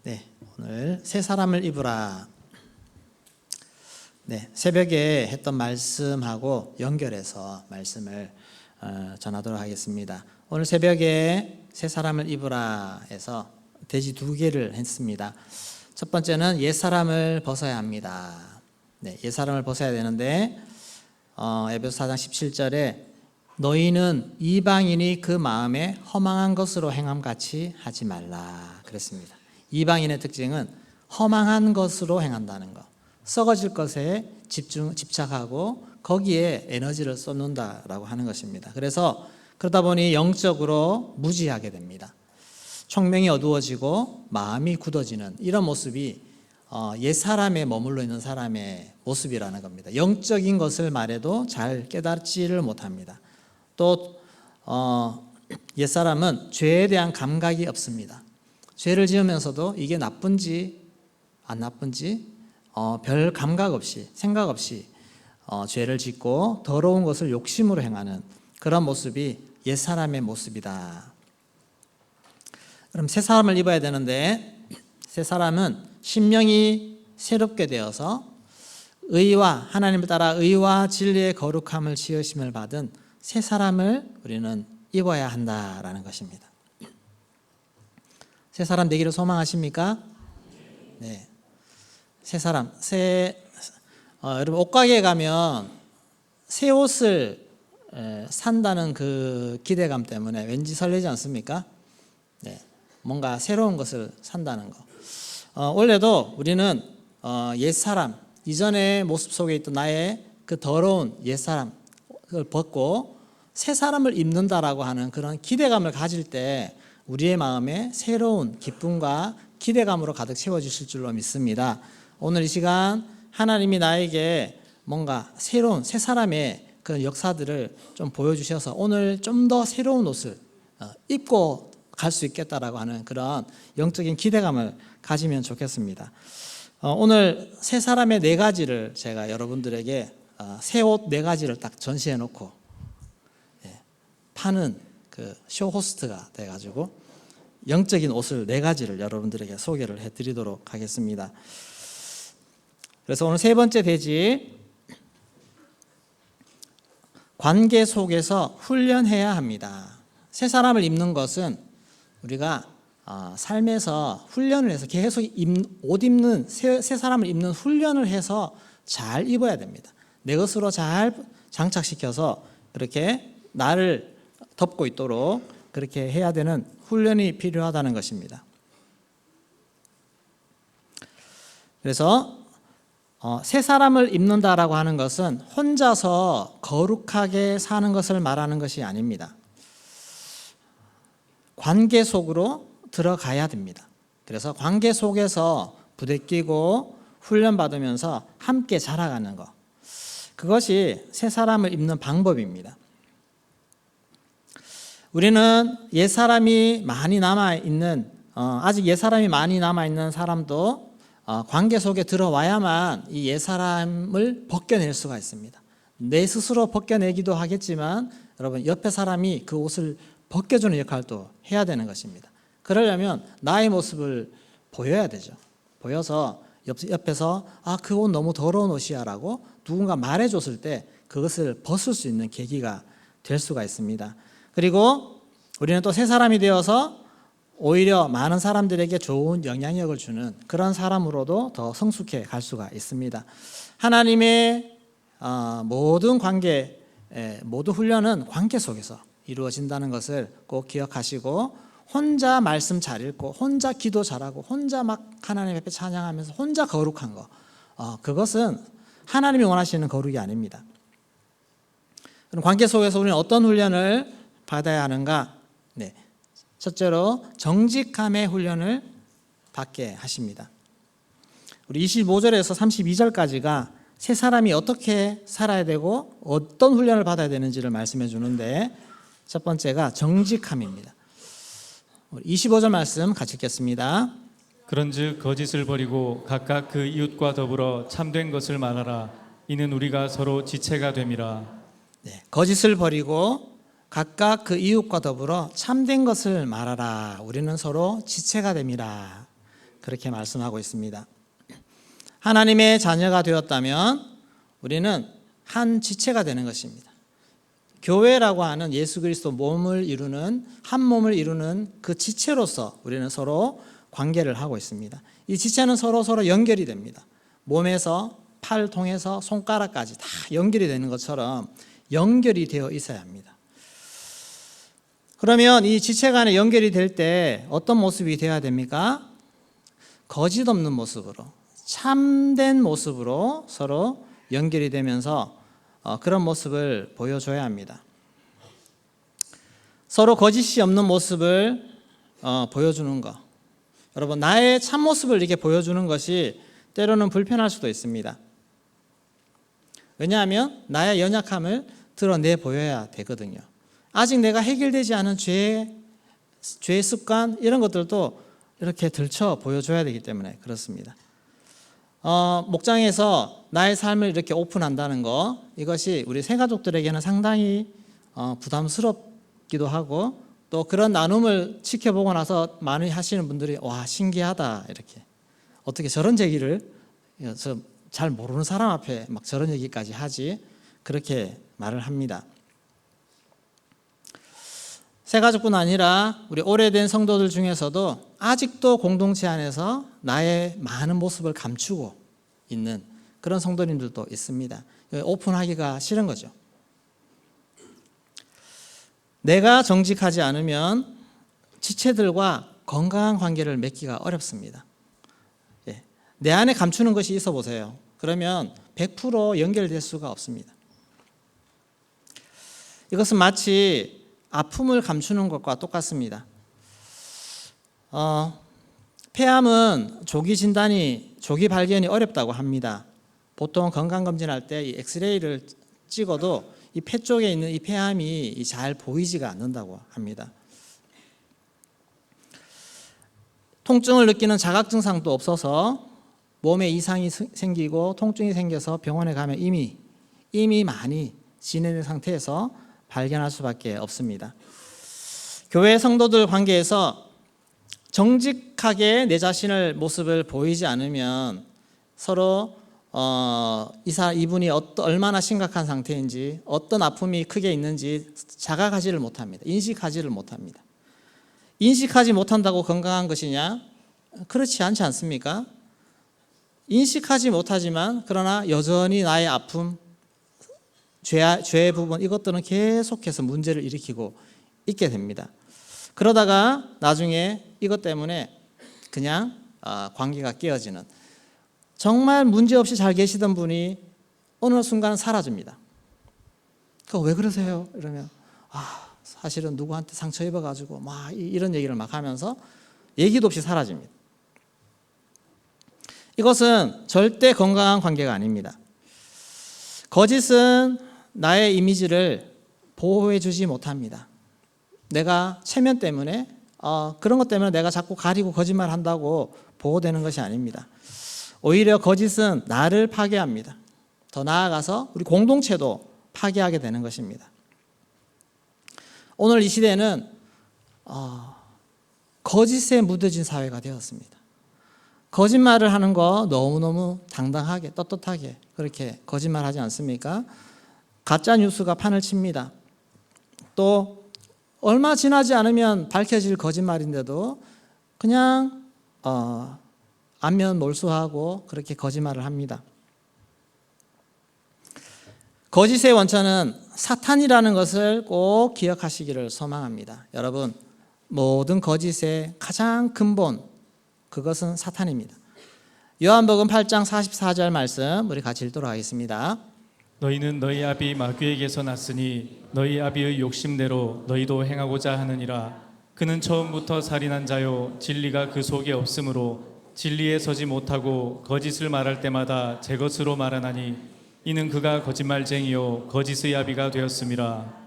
네, 오늘 새 사람을 입으라. 네, 새벽에 했던 말씀하고 연결해서 말씀을 전하도록 하겠습니다. 오늘 새벽에 새 사람을 입으라 해서 돼지 2개를 했습니다. 첫 번째는 옛 사람을 벗어야 합니다. 네, 옛 사람을 벗어야 되는데 에베소 4장 17절에 너희는 이방인이 그 마음에 허망한 것으로 행함같이 하지 말라 그랬습니다. 이방인의 특징은 허망한 것으로 행한다는 것, 썩어질 것에 집착하고 거기에 에너지를 쏟는다라고 하는 것입니다. 그래서 그러다 보니 영적으로 무지하게 됩니다. 총명이 어두워지고 마음이 굳어지는 이런 모습이 옛 사람에 머물러 있는 사람의 모습이라는 겁니다. 영적인 것을 말해도 잘 깨닫지를 못합니다. 또 옛 사람은 죄에 대한 감각이 없습니다. 죄를 지으면서도 이게 나쁜지 안 나쁜지 별 감각 없이 생각 없이 죄를 짓고 더러운 것을 욕심으로 행하는 그런 모습이 옛 사람의 모습이다. 그럼 새 사람을 입어야 되는데 새 사람은 심령이 새롭게 되어서 의와 하나님을 따라 의와 진리의 거룩함을 지으심을 받은 새 사람을 우리는 입어야 한다라는 것입니다. 새 사람 되기를 소망하십니까? 네. 새 사람, 여러분 옷가게에 가면 새 옷을 산다는 그 기대감 때문에 왠지 설레지 않습니까? 네. 뭔가 새로운 것을 산다는 거. 원래도 우리는 옛 사람, 이전의 모습 속에 있던 나의 그 더러운 옛 사람을 벗고 새 사람을 입는다라고 하는 그런 기대감을 가질 때 우리의 마음에 새로운 기쁨과 기대감으로 가득 채워지실 줄로 믿습니다. 오늘 이 시간 하나님이 나에게 뭔가 새로운 새 사람의 그 역사들을 좀 보여주셔서 오늘 좀 더 새로운 옷을 입고 갈 수 있겠다라고 하는 그런 영적인 기대감을 가지면 좋겠습니다. 오늘 새 사람의 4가지를 제가 여러분들에게 새 옷 4가지를 딱 전시해 놓고 파는 그 쇼호스트가 돼가지고 영적인 옷을 4가지를 여러분들에게 소개를 해드리도록 하겠습니다. 그래서 오늘 3번째 돼지, 관계 속에서 훈련해야 합니다. 새 사람을 입는 것은 우리가 삶에서 훈련을 해서 계속 옷 입는 새 사람을 입는 훈련을 해서 잘 입어야 됩니다. 내 것으로 잘 장착시켜서 그렇게 나를 덮고 있도록 그렇게 해야 되는 훈련이 필요하다는 것입니다. 그래서 새 사람을 입는다라고 하는 것은 혼자서 거룩하게 사는 것을 말하는 것이 아닙니다. 관계 속으로 들어가야 됩니다. 그래서 관계 속에서 부대끼고 훈련받으면서 함께 자라가는 것, 그것이 새 사람을 입는 방법입니다. 우리는 옛사람이 많이 남아있는 아직 옛사람이 많이 남아있는 사람도 관계 속에 들어와야만 이 옛사람을 벗겨낼 수가 있습니다. 내 스스로 벗겨내기도 하겠지만 여러분 옆에 사람이 그 옷을 벗겨주는 역할도 해야 되는 것입니다. 그러려면 나의 모습을 보여야 되죠. 보여서 옆에서 그 옷 너무 더러운 옷이야 라고 누군가 말해줬을 때 그것을 벗을 수 있는 계기가 될 수가 있습니다. 그리고 우리는 또 새 사람이 되어서 오히려 많은 사람들에게 좋은 영향력을 주는 그런 사람으로도 더 성숙해 갈 수가 있습니다. 하나님의 모든 관계, 모든 훈련은 관계 속에서 이루어진다는 것을 꼭 기억하시고 혼자 말씀 잘 읽고 혼자 기도 잘하고 혼자 막 하나님 앞에 찬양하면서 혼자 거룩한 거, 그것은 하나님이 원하시는 거룩이 아닙니다. 그럼 관계 속에서 우리는 어떤 훈련을 받아야 하는가? 네. 첫째로 정직함의 훈련을 받게 하십니다. 우리 25절에서 32절까지가 새 사람이 어떻게 살아야 되고 어떤 훈련을 받아야 되는지를 말씀해 주는데 첫 번째가 정직함입니다. 25절 말씀 같이 읽겠습니다. 그런즉 거짓을 버리고 각각 그 이웃과 더불어 참된 것을 말하라. 이는 우리가 서로 지체가 됨이라. 네, 거짓을 버리고 각각 그 이웃과 더불어 참된 것을 말하라. 우리는 서로 지체가 됨이라. 그렇게 말씀하고 있습니다. 하나님의 자녀가 되었다면 우리는 한 지체가 되는 것입니다. 교회라고 하는 예수 그리스도 몸을 이루는, 한 몸을 이루는 그 지체로서 우리는 서로 관계를 하고 있습니다. 이 지체는 서로 연결이 됩니다. 몸에서 팔 통해서 손가락까지 다 연결이 되는 것처럼 연결이 되어 있어야 합니다. 그러면 이 지체 간에 연결이 될 때 어떤 모습이 되어야 됩니까? 거짓 없는 모습으로, 참된 모습으로 서로 연결이 되면서 그런 모습을 보여줘야 합니다. 서로 거짓이 없는 모습을 보여주는 것. 여러분, 나의 참모습을 이렇게 보여주는 것이 때로는 불편할 수도 있습니다. 왜냐하면 나의 연약함을 드러내 보여야 되거든요. 아직 내가 해결되지 않은 죄의 습관 이런 것들도 이렇게 들춰 보여줘야 되기 때문에 그렇습니다. 목장에서 나의 삶을 이렇게 오픈한다는 거, 이것이 우리 새가족들에게는 상당히 부담스럽기도 하고, 또 그런 나눔을 지켜보고 나서 많이 하시는 분들이 와, 신기하다, 이렇게 어떻게 저런 얘기를 잘 모르는 사람 앞에 막 저런 얘기까지 하지, 그렇게 말을 합니다. 새가족뿐 아니라 우리 오래된 성도들 중에서도 아직도 공동체 안에서 나의 많은 모습을 감추고 있는 그런 성도님들도 있습니다. 오픈하기가 싫은 거죠. 내가 정직하지 않으면 지체들과 건강한 관계를 맺기가 어렵습니다. 내 안에 감추는 것이 있어 보세요. 그러면 100% 연결될 수가 없습니다. 이것은 마치 아픔을 감추는 것과 똑같습니다. 폐암은 조기 발견이 어렵다고 합니다. 보통 건강검진할 때 이 엑스레이를 찍어도 이 폐 쪽에 있는 이 폐암이 잘 보이지가 않는다고 합니다. 통증을 느끼는 자각 증상도 없어서 몸에 이상이 생기고 통증이 생겨서 병원에 가면 이미 많이 진행된 상태에서 발견할 수밖에 없습니다. 교회 성도들 관계에서 정직하게 내 자신의 모습을 보이지 않으면 서로 이분이 얼마나 심각한 상태인지, 어떤 아픔이 크게 있는지 자각하지를 못합니다. 인식하지를 못합니다. 인식하지 못한다고 건강한 것이냐? 그렇지 않지 않습니까? 인식하지 못하지만 그러나 여전히 나의 아픔, 죄의 부분, 이것들은 계속해서 문제를 일으키고 있게 됩니다. 그러다가 나중에 이것 때문에 그냥 관계가 깨어지는, 정말 문제없이 잘 계시던 분이 어느 순간 사라집니다. 왜 그러세요? 이러면 사실은 누구한테 상처 입어가지고 막 이런 얘기를 막 하면서 얘기도 없이 사라집니다. 이것은 절대 건강한 관계가 아닙니다. 거짓은 나의 이미지를 보호해주지 못합니다. 내가 체면 때문에 그런 것 때문에 내가 자꾸 가리고 거짓말한다고 보호되는 것이 아닙니다. 오히려 거짓은 나를 파괴합니다. 더 나아가서 우리 공동체도 파괴하게 되는 것입니다. 오늘 이 시대는 거짓에 묻어진 사회가 되었습니다. 거짓말을 하는 거 너무너무 당당하게 떳떳하게 그렇게 거짓말하지 않습니까? 가짜 뉴스가 판을 칩니다. 또 얼마 지나지 않으면 밝혀질 거짓말인데도 그냥 안면 몰수하고 그렇게 거짓말을 합니다. 거짓의 원천은 사탄이라는 것을 꼭 기억하시기를 소망합니다. 여러분, 모든 거짓의 가장 근본, 그것은 사탄입니다. 요한복음 8장 44절 말씀 우리 같이 읽도록 하겠습니다. 너희는 너희 아비 마귀에게서 났으니 너희 아비의 욕심대로 너희도 행하고자 하느니라. 그는 처음부터 살인한 자요 진리가 그 속에 없으므로 진리에 서지 못하고 거짓을 말할 때마다 제 것으로 말하나니 이는 그가 거짓말쟁이요 거짓의 아비가 되었음이라.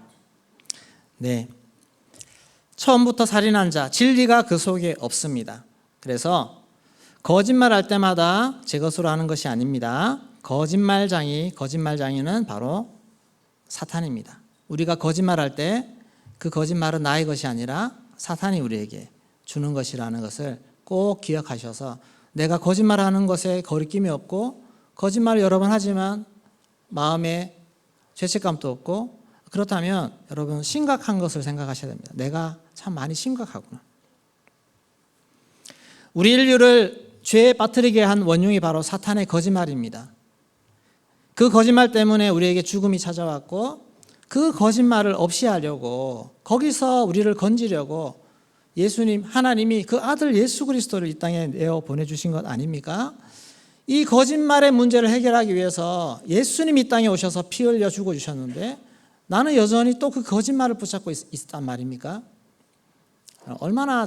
네, 처음부터 살인한 자, 진리가 그 속에 없습니다. 그래서 거짓말할 때마다 제 것으로 하는 것이 아닙니다. 거짓말쟁이는 바로 사탄입니다. 우리가 거짓말할 때 그 거짓말은 나의 것이 아니라 사탄이 우리에게 주는 것이라는 것을 꼭 기억하셔서 내가 거짓말하는 것에 거리낌이 없고 거짓말을 여러 번 하지만 마음에 죄책감도 없고 그렇다면 여러분 심각한 것을 생각하셔야 됩니다. 내가 참 많이 심각하구나. 우리 인류를 죄에 빠뜨리게 한 원흉이 바로 사탄의 거짓말입니다. 그 거짓말 때문에 우리에게 죽음이 찾아왔고 그 거짓말을 없이 하려고 거기서 우리를 건지려고 예수님, 하나님이 그 아들 예수 그리스도를 이 땅에 내어 보내주신 것 아닙니까? 이 거짓말의 문제를 해결하기 위해서 예수님이 이 땅에 오셔서 피 흘려 죽어주셨는데 나는 여전히 또 그 거짓말을 붙잡고 있단 말입니까? 얼마나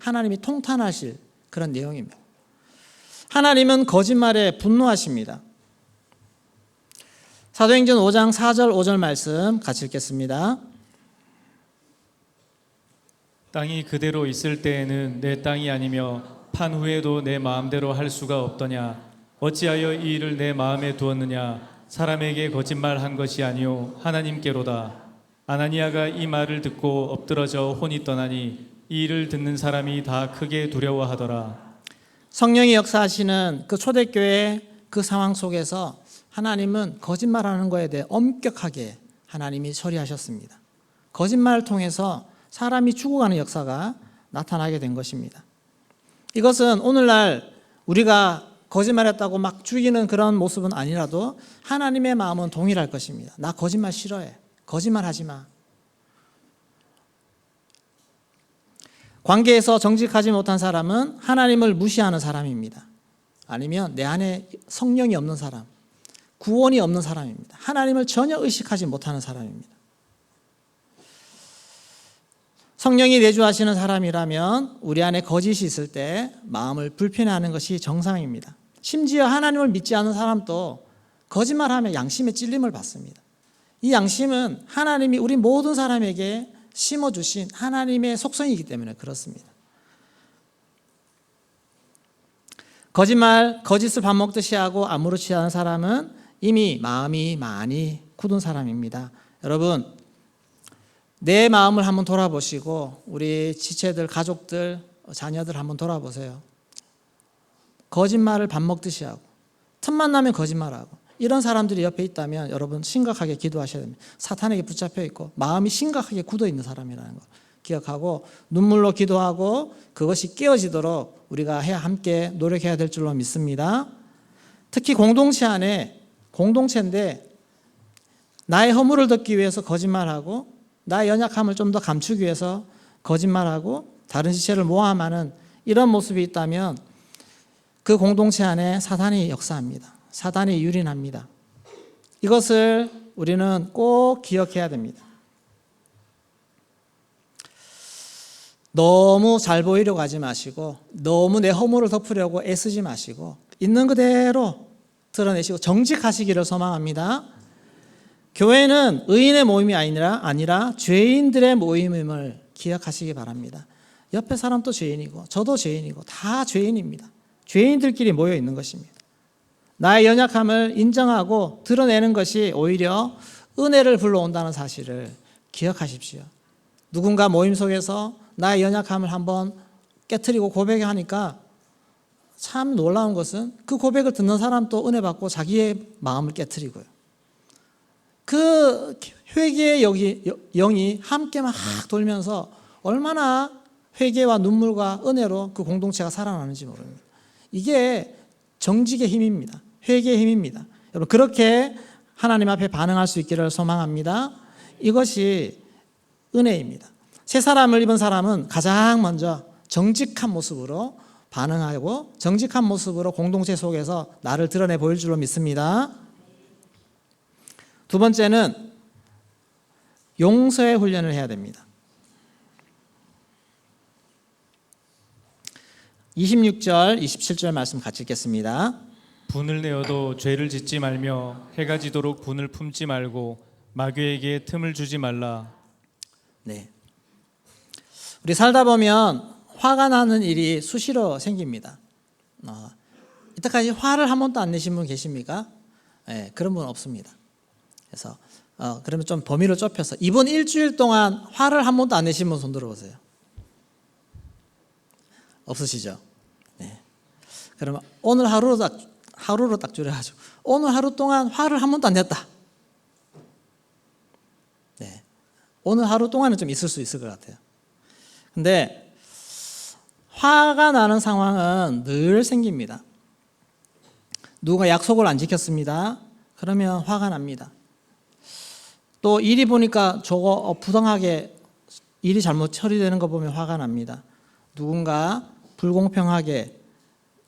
하나님이 통탄하실 그런 내용입니다. 하나님은 거짓말에 분노하십니다. 사도행전 5장 4절 5절 말씀 같이 읽겠습니다. 땅이 그대로 있을 때에는 내 땅이 아니며 판 후에도 내 마음대로 할 수가 없더냐. 어찌하여 이 일을 내 마음에 두었느냐. 사람에게 거짓말한 것이 아니요 하나님께로다. 아나니아가 이 말을 듣고 엎드러져 혼이 떠나니 이 일을 듣는 사람이 다 크게 두려워하더라. 성령이 역사하시는 그 초대교회 그 상황 속에서 하나님은 거짓말하는 것에 대해 엄격하게 하나님이 처리하셨습니다. 거짓말을 통해서 사람이 죽어가는 역사가 나타나게 된 것입니다. 이것은 오늘날 우리가 거짓말했다고 막 죽이는 그런 모습은 아니라도 하나님의 마음은 동일할 것입니다. 나 거짓말 싫어해. 거짓말하지 마. 관계에서 정직하지 못한 사람은 하나님을 무시하는 사람입니다. 아니면 내 안에 성령이 없는 사람, 구원이 없는 사람입니다. 하나님을 전혀 의식하지 못하는 사람입니다. 성령이 내주하시는 사람이라면 우리 안에 거짓이 있을 때 마음을 불편해하는 것이 정상입니다. 심지어 하나님을 믿지 않는 사람도 거짓말하면 양심의 찔림을 받습니다. 이 양심은 하나님이 우리 모든 사람에게 심어주신 하나님의 속성이기 때문에 그렇습니다. 거짓을 밥 먹듯이 하고 아무렇지 않은 사람은 이미 마음이 많이 굳은 사람입니다. 여러분, 내 마음을 한번 돌아보시고 우리 지체들, 가족들, 자녀들 한번 돌아보세요. 거짓말을 밥 먹듯이 하고 틈만 나면 거짓말하고 이런 사람들이 옆에 있다면 여러분 심각하게 기도하셔야 됩니다. 사탄에게 붙잡혀 있고 마음이 심각하게 굳어 있는 사람이라는 거 기억하고 눈물로 기도하고 그것이 깨어지도록 우리가 함께 노력해야 될 줄로 믿습니다. 특히 공동체 안에 공동체인데 나의 허물을 덮기 위해서 거짓말하고 나의 연약함을 좀 더 감추기 위해서 거짓말하고 다른 지체를 모함하는 이런 모습이 있다면 그 공동체 안에 사탄이 역사합니다. 사탄이 유린합니다. 이것을 우리는 꼭 기억해야 됩니다. 너무 잘 보이려고 하지 마시고 너무 내 허물을 덮으려고 애쓰지 마시고 있는 그대로 드러내시고 정직하시기를 소망합니다. 교회는 의인의 모임이 아니라 죄인들의 모임임을 기억하시기 바랍니다. 옆에 사람도 죄인이고 저도 죄인이고 다 죄인입니다. 죄인들끼리 모여 있는 것입니다. 나의 연약함을 인정하고 드러내는 것이 오히려 은혜를 불러온다는 사실을 기억하십시오. 누군가 모임 속에서 나의 연약함을 한번 깨트리고 고백하니까 참 놀라운 것은 그 고백을 듣는 사람도 은혜 받고 자기의 마음을 깨트리고요. 그 회개의 영이 함께 막 돌면서 얼마나 회개와 눈물과 은혜로 그 공동체가 살아나는지 모릅니다. 이게 정직의 힘입니다. 회개의 힘입니다. 여러분 그렇게 하나님 앞에 반응할 수 있기를 소망합니다. 이것이 은혜입니다. 새 사람을 입은 사람은 가장 먼저 정직한 모습으로 반응하고 정직한 모습으로 공동체 속에서 나를 드러내 보일 줄로 믿습니다. 두 번째는 용서의 훈련을 해야 됩니다. 26절, 27절 말씀 같이 읽겠습니다. 분을 내어도 죄를 짓지 말며 해가 지도록 분을 품지 말고 마귀에게 틈을 주지 말라. 네. 우리 살다 보면 화가 나는 일이 수시로 생깁니다. 이때까지 화를 한 번도 안 내신 분 계십니까? 네, 그런 분 없습니다. 그래서 그러면 좀 범위를 좁혀서 이번 일주일 동안 화를 한 번도 안 내신 분 손 들어보세요. 없으시죠? 네. 그러면 오늘 하루로 딱 줄여가지고 오늘 하루 동안 화를 한 번도 안 냈다. 네. 오늘 하루 동안은 좀 있을 수 있을 것 같아요. 근데 화가 나는 상황은 늘 생깁니다. 누가 약속을 안 지켰습니다. 그러면 화가 납니다. 또 일이 보니까 저거 부당하게 일이 잘못 처리되는 거 보면 화가 납니다. 누군가 불공평하게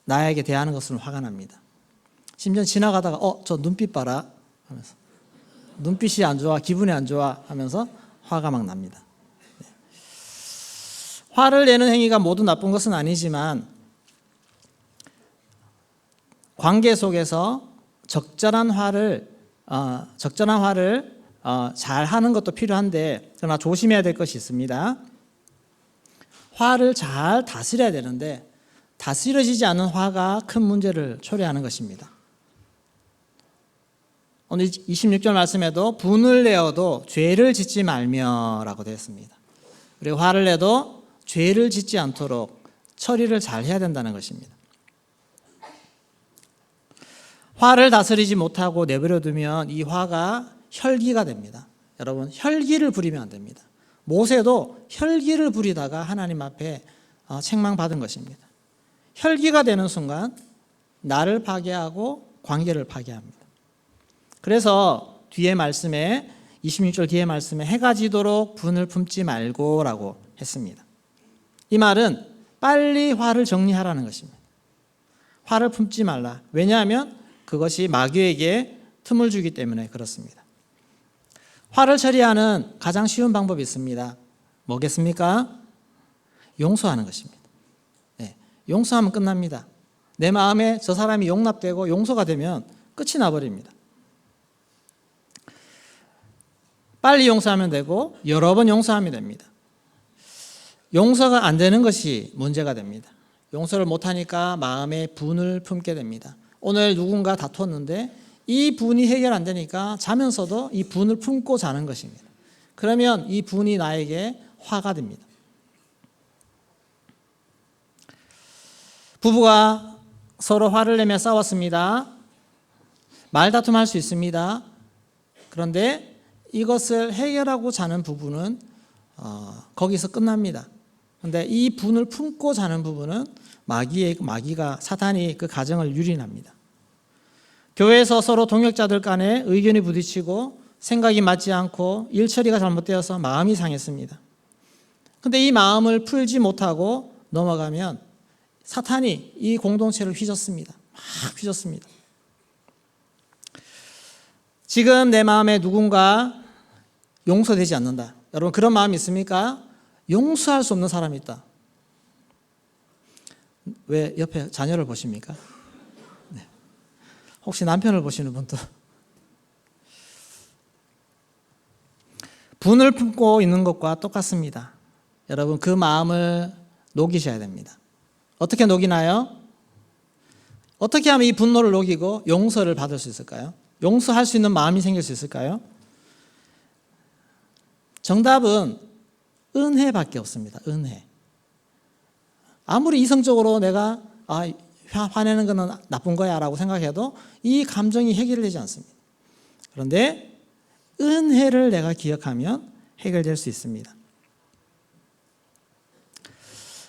나에게 대하는 것은 화가 납니다. 심지어 지나가다가 저 눈빛 봐라 하면서 눈빛이 안 좋아, 기분이 안 좋아 하면서 화가 막 납니다. 네. 화를 내는 행위가 모두 나쁜 것은 아니지만 관계 속에서 적절한 화를 잘 하는 것도 필요한데, 그러나 조심해야 될 것이 있습니다. 화를 잘 다스려야 되는데 다스려지지 않은 화가 큰 문제를 초래하는 것입니다. 오늘 26절 말씀에도 분을 내어도 죄를 짓지 말며라고 되어 있습니다. 그리고 화를 내도 죄를 짓지 않도록 처리를 잘 해야 된다는 것입니다. 화를 다스리지 못하고 내버려 두면 이 화가 혈기가 됩니다. 여러분, 혈기를 부리면 안 됩니다. 모세도 혈기를 부리다가 하나님 앞에 책망받은 것입니다. 혈기가 되는 순간 나를 파괴하고 관계를 파괴합니다. 그래서 뒤에 말씀에 26절 뒤에 말씀에 해가 지도록 분을 품지 말고라고 했습니다. 이 말은 빨리 화를 정리하라는 것입니다. 화를 품지 말라. 왜냐하면 그것이 마귀에게 틈을 주기 때문에 그렇습니다. 화를 처리하는 가장 쉬운 방법이 있습니다. 뭐겠습니까? 용서하는 것입니다. 네, 용서하면 끝납니다. 내 마음에 저 사람이 용납되고 용서가 되면 끝이 나버립니다. 빨리 용서하면 되고 여러 번 용서하면 됩니다. 용서가 안 되는 것이 문제가 됩니다. 용서를 못하니까 마음에 분을 품게 됩니다. 오늘 누군가 다퉜는데 이 분이 해결 안 되니까 자면서도 이 분을 품고 자는 것입니다. 그러면 이 분이 나에게 화가 됩니다. 부부가 서로 화를 내며 싸웠습니다. 말다툼할 수 있습니다. 그런데 이것을 해결하고 자는 부부는 거기서 끝납니다. 그런데 이 분을 품고 자는 부부는 마귀가 사탄이 그 가정을 유린합니다. 교회에서 서로 동역자들 간에 의견이 부딪히고 생각이 맞지 않고 일 처리가 잘못되어서 마음이 상했습니다. 그런데 이 마음을 풀지 못하고 넘어가면 사탄이 이 공동체를 휘젓습니다. 막 휘젓습니다. 지금 내 마음에 누군가 용서되지 않는다. 여러분 그런 마음이 있습니까? 용서할 수 없는 사람이 있다. 왜 옆에 자녀를 보십니까? 네. 혹시 남편을 보시는 분도? 분을 품고 있는 것과 똑같습니다. 여러분 그 마음을 녹이셔야 됩니다. 어떻게 녹이나요? 어떻게 하면 이 분노를 녹이고 용서를 받을 수 있을까요? 용서할 수 있는 마음이 생길 수 있을까요? 정답은 은혜밖에 없습니다. 은혜. 아무리 이성적으로 내가 화내는 것은 나쁜 거야 라고 생각해도 이 감정이 해결되지 않습니다. 그런데 은혜를 내가 기억하면 해결될 수 있습니다.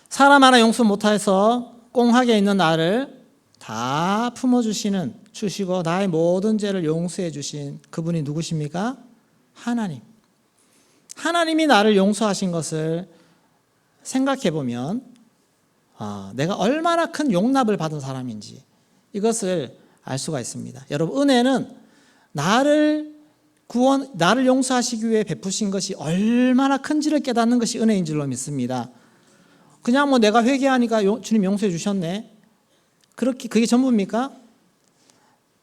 사람 하나 용서 못해서 꽁하게 있는 나를 다 품어주시고 나의 모든 죄를 용서해 주신 그분이 누구십니까? 하나님. 하나님이 나를 용서하신 것을 생각해 보면 내가 얼마나 큰 용납을 받은 사람인지 이것을 알 수가 있습니다. 여러분 은혜는 나를 용서하시기 위해 베푸신 것이 얼마나 큰지를 깨닫는 것이 은혜인 줄로 믿습니다. 그냥 내가 회개하니까 주님 용서해 주셨네. 그게 전부입니까?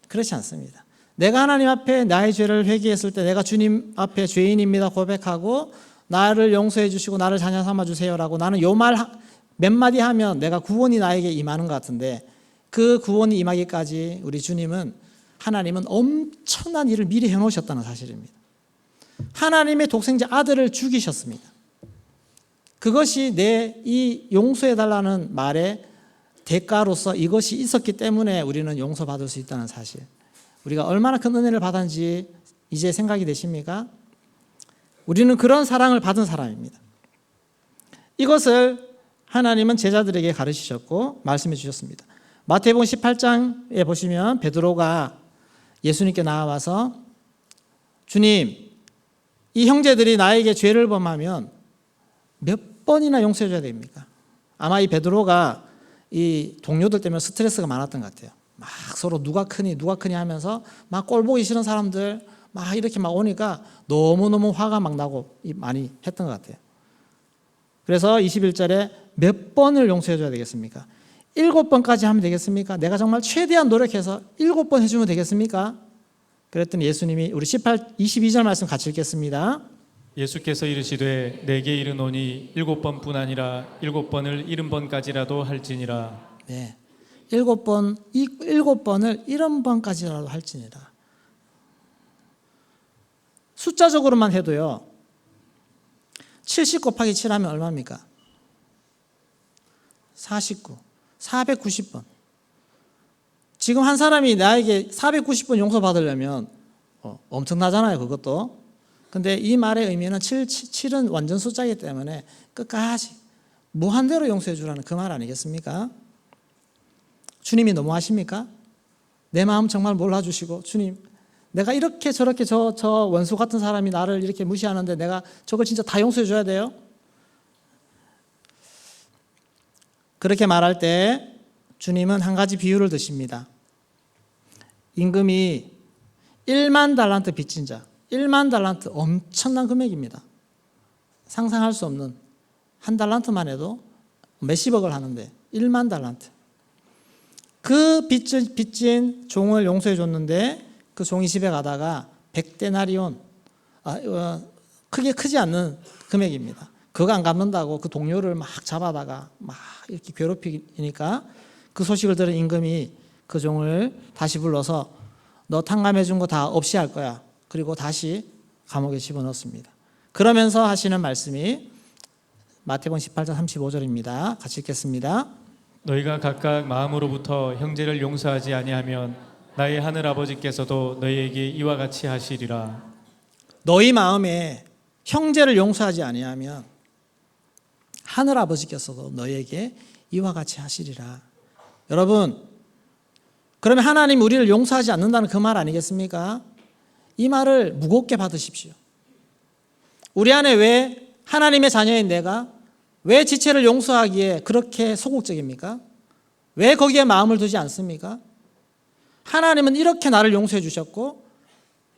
그렇지 않습니다. 내가 하나님 앞에 나의 죄를 회개했을 때 내가 주님 앞에 죄인입니다 고백하고 나를 용서해 주시고 나를 자녀 삼아 주세요라고 나는 요 말 몇 마디 하면 내가 구원이 나에게 임하는 것 같은데 그 구원이 임하기까지 우리 하나님은 엄청난 일을 미리 해놓으셨다는 사실입니다. 하나님의 독생자 아들을 죽이셨습니다. 그것이 내 이 용서해달라는 말의 대가로서 이것이 있었기 때문에 우리는 용서받을 수 있다는 사실. 우리가 얼마나 큰 은혜를 받았는지 이제 생각이 되십니까? 우리는 그런 사랑을 받은 사람입니다. 이것을 하나님은 제자들에게 가르치셨고 말씀해 주셨습니다. 마태복음 18장에 보시면 베드로가 예수님께 나와서 주님, 이 형제들이 나에게 죄를 범하면 몇 번이나 용서해 줘야 됩니까? 아마 이 베드로가 이 동료들 때문에 스트레스가 많았던 것 같아요. 막 서로 누가 크니 하면서 막 꼴 보기 싫은 사람들 막 이렇게 막 오니까 너무너무 화가 막 나고 많이 했던 것 같아요. 그래서 21절에 몇 번을 용서해 줘야 되겠습니까? 7번까지 하면 되겠습니까? 내가 정말 최대한 노력해서 7번 해주면 되겠습니까? 그랬더니 예수님이 우리 22절 말씀 같이 읽겠습니다. 예수께서 이르시되 내게 이르노니 7번뿐 아니라 7번을 70번까지라도 할지니라. 네, 7번을 70번까지라도 할지니라. 숫자적으로만 해도요, 70 곱하기 7 하면 얼마입니까? 49, 490번. 지금 한 사람이 나에게 490번 용서받으려면 엄청나잖아요, 그것도. 근데 이 말의 의미는 7은 완전 숫자이기 때문에 끝까지 무한대로 용서해 주라는 그 말 아니겠습니까? 주님이 너무하십니까? 내 마음 정말 몰라주시고, 주님, 내가 이렇게 저렇게 저 원수 같은 사람이 나를 이렇게 무시하는데 내가 저걸 진짜 다 용서해 줘야 돼요? 그렇게 말할 때 주님은 한 가지 비유를 드십니다. 임금이 1만 달란트 빚진 자, 1만 달란트 엄청난 금액입니다. 상상할 수 없는, 한 달란트만 해도 몇십억을 하는데 1만 달란트. 그 빚진 종을 용서해 줬는데 그 종이 집에 가다가 100데나리온, 크지 않는 금액입니다. 그거 안 갚는다고 그 동료를 막 잡아다가 막 이렇게 괴롭히니까 그 소식을 들은 임금이 그 종을 다시 불러서 너 탕감해 준 거 다 없이 할 거야. 그리고 다시 감옥에 집어넣습니다. 그러면서 하시는 말씀이 마태복음 18장 35절입니다. 같이 읽겠습니다. 너희가 각각 마음으로부터 형제를 용서하지 아니하면 나의 하늘 아버지께서도 너희에게 이와 같이 하시리라. 너희 마음에 형제를 용서하지 아니하면 하늘 아버지께서도 너희에게 이와 같이 하시리라. 여러분, 그러면 하나님 우리를 용서하지 않는다는 그 말 아니겠습니까? 이 말을 무겁게 받으십시오. 우리 안에 왜 하나님의 자녀인 내가 왜 지체를 용서하기에 그렇게 소극적입니까? 왜 거기에 마음을 두지 않습니까? 하나님은 이렇게 나를 용서해 주셨고,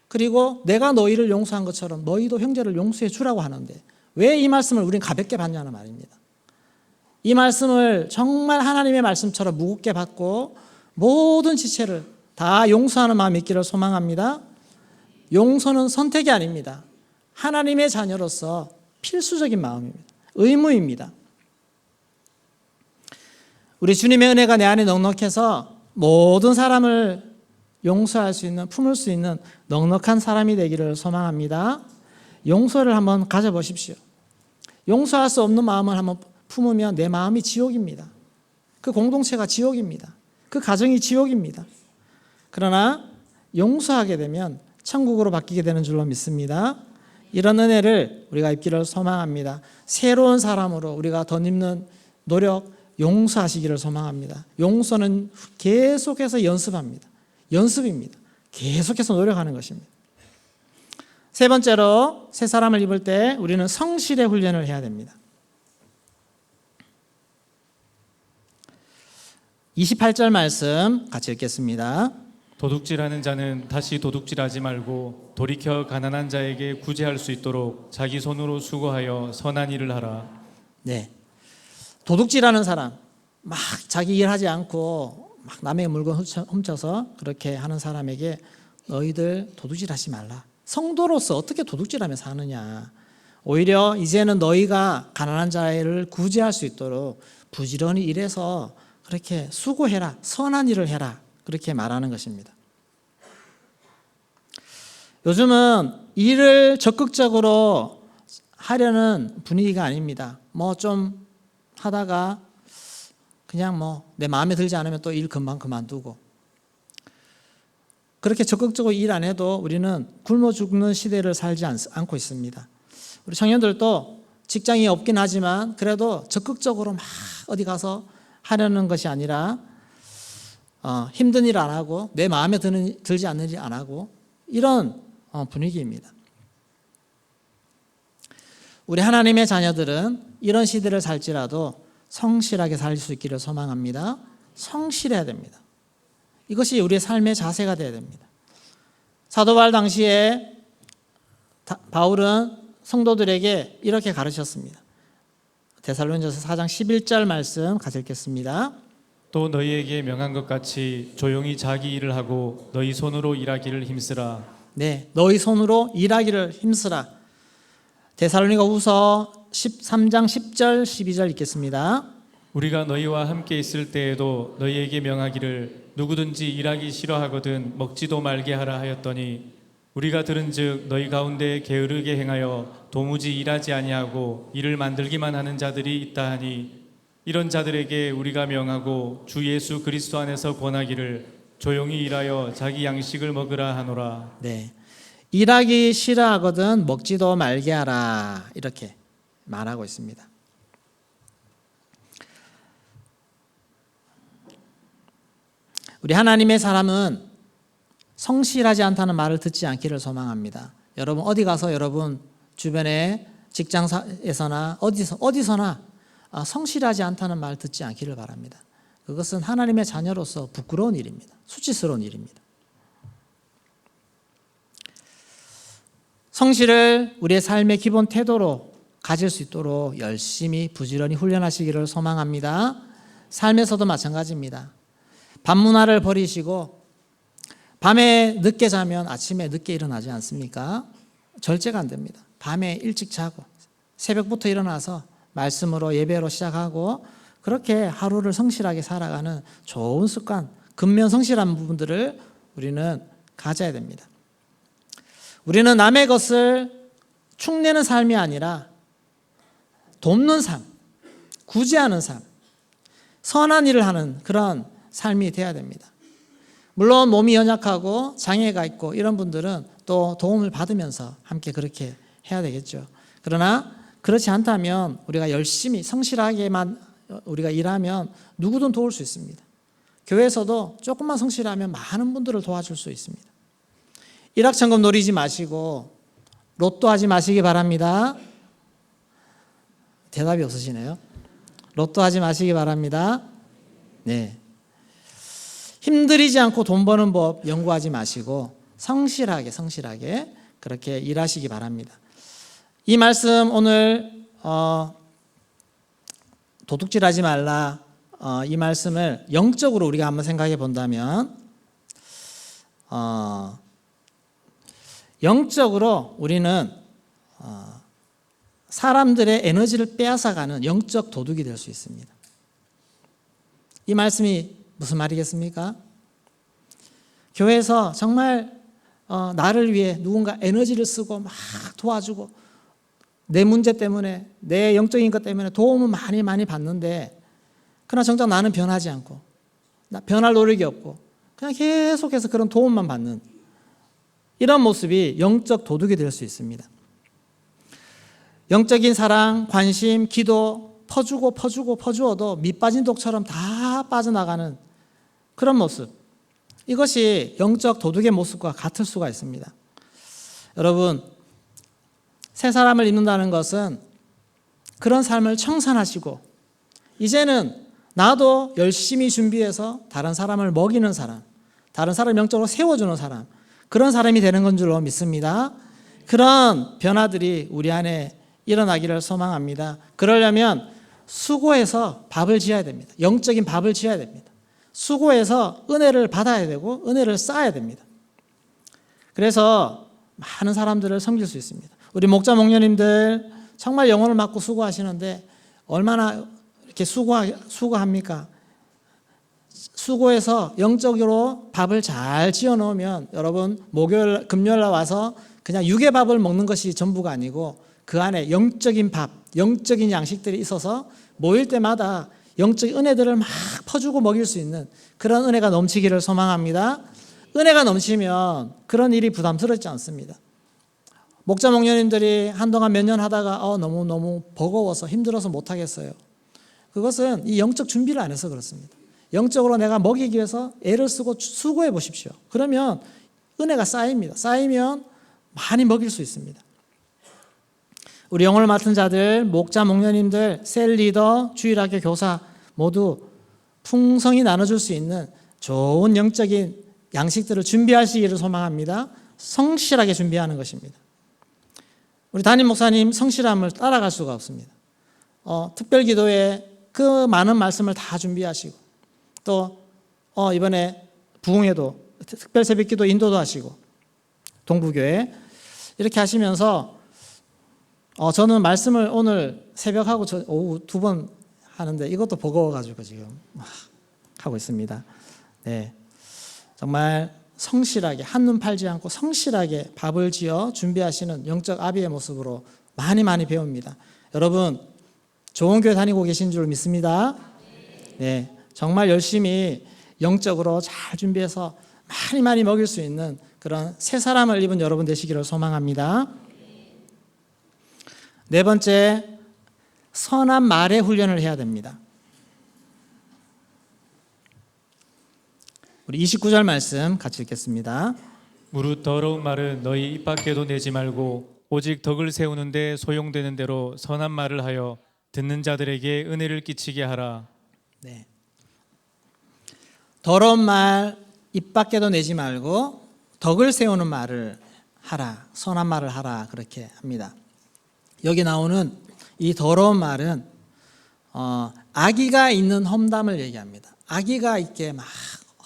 그리고 내가 너희를 용서한 것처럼 너희도 형제를 용서해 주라고 하는데 왜 이 말씀을 우리는 가볍게 받냐는 말입니다. 이 말씀을 정말 하나님의 말씀처럼 무겁게 받고 모든 지체를 다 용서하는 마음이 있기를 소망합니다. 용서는 선택이 아닙니다. 하나님의 자녀로서 필수적인 마음입니다. 의무입니다. 우리 주님의 은혜가 내 안에 넉넉해서 모든 사람을 용서할 수 있는, 품을 수 있는 넉넉한 사람이 되기를 소망합니다. 용서를 한번 가져보십시오. 용서할 수 없는 마음을 한번 품으면 내 마음이 지옥입니다. 그 공동체가 지옥입니다. 그 가정이 지옥입니다. 그러나 용서하게 되면 천국으로 바뀌게 되는 줄로 믿습니다. 이런 은혜를 우리가 입기를 소망합니다. 새로운 사람으로 우리가 덧입는 노력, 용서하시기를 소망합니다. 용서는 계속해서 연습합니다. 연습입니다. 계속해서 노력하는 것입니다. 세 번째로, 새 사람을 입을 때 우리는 성실의 훈련을 해야 됩니다. 28절 말씀 같이 읽겠습니다. 도둑질하는 자는 다시 도둑질하지 말고 돌이켜 가난한 자에게 구제할 수 있도록 자기 손으로 수고하여 선한 일을 하라. 네, 도둑질하는 사람, 막 자기 일하지 않고 막 남의 물건 훔쳐서 그렇게 하는 사람에게 너희들 도둑질하지 말라. 성도로서 어떻게 도둑질하며 사느냐. 오히려 이제는 너희가 가난한 자를 구제할 수 있도록 부지런히 일해서 그렇게 수고해라, 선한 일을 해라, 그렇게 말하는 것입니다. 요즘은 일을 적극적으로 하려는 분위기가 아닙니다. 뭐 좀 하다가 그냥 뭐 내 마음에 들지 않으면 또 일 금방 그만두고, 그렇게 적극적으로 일 안 해도 우리는 굶어 죽는 시대를 살지 않고 있습니다. 우리 청년들도 직장이 없긴 하지만 그래도 적극적으로 막 어디 가서 하려는 것이 아니라 힘든 일 안 하고 내 마음에 들지 않는 일 안 하고 이런 분위기입니다. 우리 하나님의 자녀들은 이런 시대를 살지라도 성실하게 살 수 있기를 소망합니다. 성실해야 됩니다. 이것이 우리의 삶의 자세가 되어야 됩니다. 사도 바울 당시에 바울은 성도들에게 이렇게 가르쳤습니다. 데살로니가서 4장 11절 말씀 같이 읽겠습니다. 또 너희에게 명한 것 같이 조용히 자기 일을 하고 너희 손으로 일하기를 힘쓰라. 네, 너희 손으로 일하기를 힘쓰라. 데살로니가후서 13장 10절 12절 읽겠습니다. 우리가 너희와 함께 있을 때에도 너희에게 명하기를 누구든지 일하기 싫어하거든 먹지도 말게 하라 하였더니 우리가 들은즉 너희 가운데 게으르게 행하여 도무지 일하지 아니하고 일을 만들기만 하는 자들이 있다 하니 이런 자들에게 우리가 명하고 주 예수 그리스도 안에서 권하기를 조용히 일하여 자기 양식을 먹으라 하노라. 네, 일하기 싫어하거든 먹지도 말게 하라 이렇게 말하고 있습니다. 우리 하나님의 사람은 성실하지 않다는 말을 듣지 않기를 소망합니다. 여러분 어디 가서 여러분 주변에 직장에서나 어디서나 성실하지 않다는 말 듣지 않기를 바랍니다. 그것은 하나님의 자녀로서 부끄러운 일입니다. 수치스러운 일입니다. 성실을 우리의 삶의 기본 태도로 가질 수 있도록 열심히 부지런히 훈련하시기를 소망합니다. 삶에서도 마찬가지입니다. 밤 문화를 버리시고 밤에 늦게 자면 아침에 늦게 일어나지 않습니까? 절제가 안 됩니다. 밤에 일찍 자고 새벽부터 일어나서 말씀으로 예배로 시작하고 그렇게 하루를 성실하게 살아가는 좋은 습관, 근면 성실한 부분들을 우리는 가져야 됩니다. 우리는 남의 것을 축내는 삶이 아니라 돕는 삶, 구제하는 삶, 선한 일을 하는 그런 삶이 돼야 됩니다. 물론 몸이 연약하고 장애가 있고 이런 분들은 또 도움을 받으면서 함께 그렇게 해야 되겠죠. 그러나 그렇지 않다면 우리가 열심히 성실하게만 우리가 일하면 누구든 도울 수 있습니다. 교회에서도 조금만 성실하면 많은 분들을 도와줄 수 있습니다. 일확천금 노리지 마시고 로또 하지 마시기 바랍니다. 대답이 없으시네요. 로또 하지 마시기 바랍니다. 네. 힘들이지 않고 돈 버는 법 연구하지 마시고 성실하게 그렇게 일하시기 바랍니다. 이 말씀 오늘 도둑질하지 말라 이 말씀을 영적으로 우리가 한번 생각해 본다면 영적으로 우리는 사람들의 에너지를 빼앗아가는 영적 도둑이 될 수 있습니다. 이 말씀이 무슨 말이겠습니까? 교회에서 정말 나를 위해 누군가 에너지를 쓰고 막 도와주고 내 문제 때문에 내 영적인 것 때문에 도움을 많이 받는데 그러나 정작 나는 변하지 않고 변할 노력이 없고 그냥 계속해서 그런 도움만 받는 이런 모습이 영적 도둑이 될 수 있습니다. 영적인 사랑, 관심, 기도 퍼주어도 밑 빠진 독처럼 다 빠져나가는 그런 모습, 이것이 영적 도둑의 모습과 같을 수가 있습니다. 여러분, 새 사람을 입는다는 것은 그런 삶을 청산하시고 이제는 나도 열심히 준비해서 다른 사람을 먹이는 사람, 다른 사람을 영적으로 세워주는 사람, 그런 사람이 되는 건 줄로 믿습니다. 그런 변화들이 우리 안에 일어나기를 소망합니다. 그러려면 수고해서 밥을 지어야 됩니다. 영적인 밥을 지어야 됩니다. 수고해서 은혜를 받아야 되고 은혜를 쌓아야 됩니다. 그래서 많은 사람들을 섬길 수 있습니다. 우리 목자 목녀님들 정말 영혼을 맡고 수고하시는데 얼마나 이렇게 수고합니까? 수고해서 영적으로 밥을 잘 지어 놓으면 여러분 목요일 금요일 날 와서 그냥 육의 밥을 먹는 것이 전부가 아니고 그 그 안에 영적인 밥, 영적인 양식들이 있어서 모일 때마다 영적 은혜들을 막 퍼주고 먹일 수 있는 그런 은혜가 넘치기를 소망합니다. 은혜가 넘치면 그런 일이 부담스럽지 않습니다. 목자 목녀님들이 한동안 몇 년 하다가 너무 버거워서 힘들어서 못하겠어요. 그것은 이 영적 준비를 안 해서 그렇습니다. 영적으로 내가 먹이기 위해서 애를 쓰고 수고해 보십시오. 그러면 은혜가 쌓입니다. 쌓이면 많이 먹일 수 있습니다. 우리 영혼을 맡은 자들, 목자 목녀님들, 셀 리더, 주일학교 교사 모두 풍성히 나눠줄 수 있는 좋은 영적인 양식들을 준비하시기를 소망합니다. 성실하게 준비하는 것입니다. 우리 담임 목사님 성실함을 따라갈 수가 없습니다. 특별기도에 그 많은 말씀을 다 준비하시고 또 이번에 부흥회도 특별 새벽기도 인도도 하시고 동부교회 이렇게 하시면서 저는 말씀을 오늘 새벽하고 오후 2번 하는데 이것도 버거워가지고 지금 하고 있습니다. 네, 정말 성실하게 한눈 팔지 않고 성실하게 밥을 지어 준비하시는 영적 아비의 모습으로 많이 배웁니다. 여러분 좋은 교회 다니고 계신 줄 믿습니다. 네, 정말 열심히 영적으로 잘 준비해서 많이 먹일 수 있는 그런 새 사람을 입은 여러분 되시기를 소망합니다. 네 번째, 선한 말의 훈련을 해야 됩니다. 우리 29절 말씀 같이 읽겠습니다. 무릇 더러운 말은 너희 입 밖에도 내지 말고 오직 덕을 세우는 데 소용되는 대로 선한 말을 하여 듣는 자들에게 은혜를 끼치게 하라. 네. 더러운 말 입 밖에도 내지 말고 덕을 세우는 말을 하라. 선한 말을 하라. 그렇게 합니다. 여기 나오는 이 더러운 말은 악의가 있는 험담을 얘기합니다. 악의가 있게 막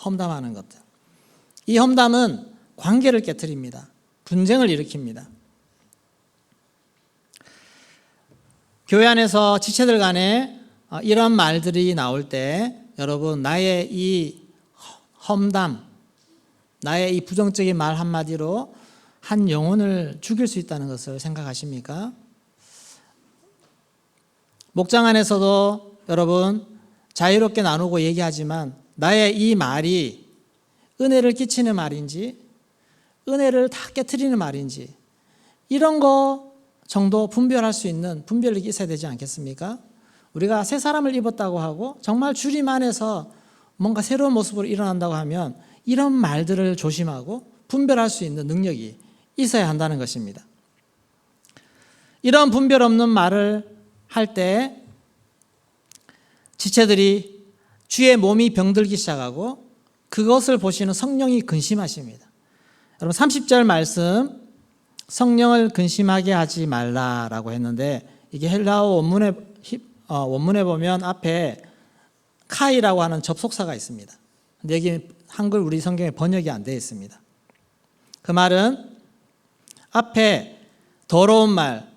험담하는 것들. 이 험담은 관계를 깨트립니다. 분쟁을 일으킵니다. 교회 안에서 지체들 간에 이런 말들이 나올 때 여러분 나의 이 험담, 나의 이 부정적인 말 한마디로 한 영혼을 죽일 수 있다는 것을 생각하십니까? 목장 안에서도 여러분 자유롭게 나누고 얘기하지만 나의 이 말이 은혜를 끼치는 말인지 은혜를 다 깨트리는 말인지 이런 거 정도 분별할 수 있는 분별력이 있어야 되지 않겠습니까? 우리가 새 사람을 입었다고 하고 정말 주님 안에서 뭔가 새로운 모습으로 일어난다고 하면 이런 말들을 조심하고 분별할 수 있는 능력이 있어야 한다는 것입니다. 이런 분별 없는 말을 할 때 지체들이 주의 몸이 병들기 시작하고 그것을 보시는 성령이 근심하십니다. 여러분 30절 말씀 성령을 근심하게 하지 말라라고 했는데 이게 헬라어 원문에 보면 앞에 카이라고 하는 접속사가 있습니다. 근데 여기 한글 우리 성경에 번역이 안 되어 있습니다. 그 말은 앞에 더러운 말,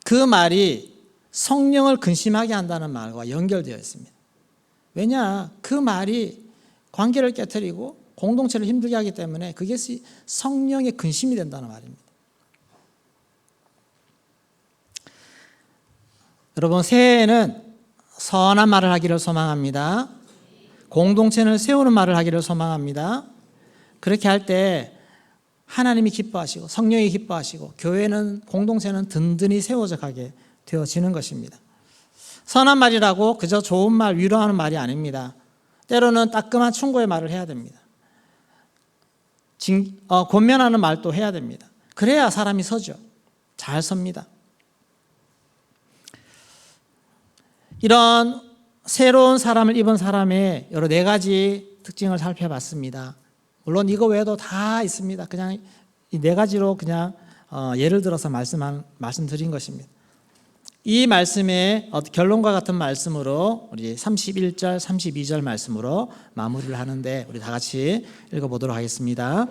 그 말이 성령을 근심하게 한다는 말과 연결되어 있습니다. 왜냐? 그 말이 관계를 깨트리고 공동체를 힘들게 하기 때문에 그것이 성령의 근심이 된다는 말입니다. 여러분 새해에는 선한 말을 하기를 소망합니다. 공동체를 세우는 말을 하기를 소망합니다. 그렇게 할 때 하나님이 기뻐하시고 성령이 기뻐하시고 교회는 공동체는 든든히 세워져 가게 되어지는 것입니다. 선한 말이라고 그저 좋은 말 위로하는 말이 아닙니다. 때로는 따끔한 충고의 말을 해야 됩니다. 권면하는 말도 해야 됩니다. 그래야 사람이 서죠. 잘 섭니다. 이런 새로운 사람을 입은 사람의 여러 4가지 특징을 살펴봤습니다. 물론 이거 외에도 다 있습니다. 그냥 이 4가지로 그냥 예를 들어서 말씀드린 것입니다. 이 말씀의 결론과 같은 말씀으로 우리 31절, 32절 말씀으로 마무리를 하는데 우리 다 같이 읽어보도록 하겠습니다.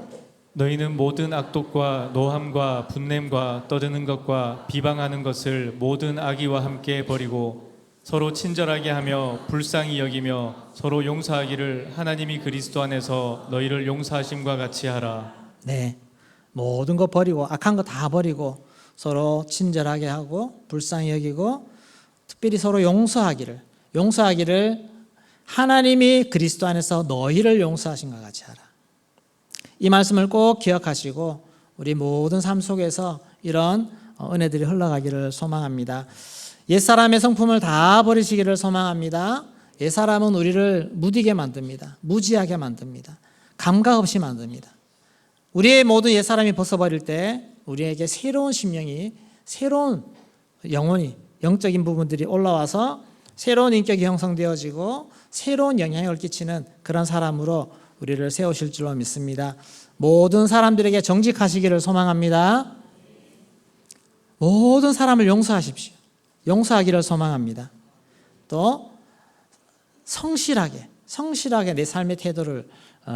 너희는 모든 악독과 노함과 분냄과 떠드는 것과 비방하는 것을 모든 악의와 함께 버리고 서로 친절하게 하며 불쌍히 여기며 서로 용서하기를 하나님이 그리스도 안에서 너희를 용서하심과 같이 하라. 네, 모든 거 버리고 악한 거 다 버리고 서로 친절하게 하고 불쌍히 여기고 특별히 서로 용서하기를 하나님이 그리스도 안에서 너희를 용서하신 것 같이 하라. 이 말씀을 꼭 기억하시고 우리 모든 삶 속에서 이런 은혜들이 흘러가기를 소망합니다. 옛사람의 성품을 다 버리시기를 소망합니다. 옛사람은 우리를 무디게 만듭니다. 무지하게 만듭니다. 감각 없이 만듭니다. 우리의 모든 옛사람이 벗어버릴 때 우리에게 새로운 심령이, 새로운 영혼이, 영적인 부분들이 올라와서 새로운 인격이 형성되어지고 새로운 영향을 끼치는 그런 사람으로 우리를 세우실 줄로 믿습니다. 모든 사람들에게 정직하시기를 소망합니다. 모든 사람을 용서하십시오. 용서하기를 소망합니다. 또 성실하게 내 삶의 태도를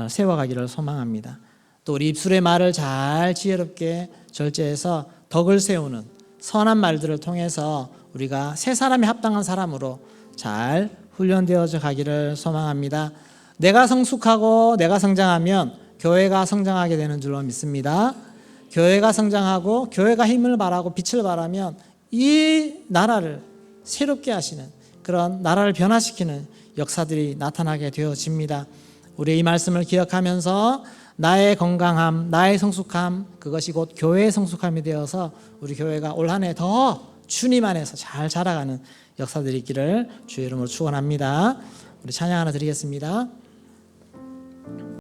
세워가기를 소망합니다. 또 우리 입술의 말을 잘 지혜롭게 절제해서 덕을 세우는 선한 말들을 통해서 우리가 새 사람에 합당한 사람으로 잘 훈련되어져 가기를 소망합니다. 내가 성숙하고 내가 성장하면 교회가 성장하게 되는 줄로 믿습니다. 교회가 성장하고 교회가 힘을 발하고 빛을 발하면 이 나라를 새롭게 하시는 그런 나라를 변화시키는 역사들이 나타나게 되어집니다. 우리 이 말씀을 기억하면서 나의 건강함, 나의 성숙함, 그것이 곧 교회의 성숙함이 되어서 우리 교회가 올 한 해 더 주님 안에서 잘 자라가는 역사들이 있기를 주의 이름으로 축원합니다. 우리 찬양 하나 드리겠습니다.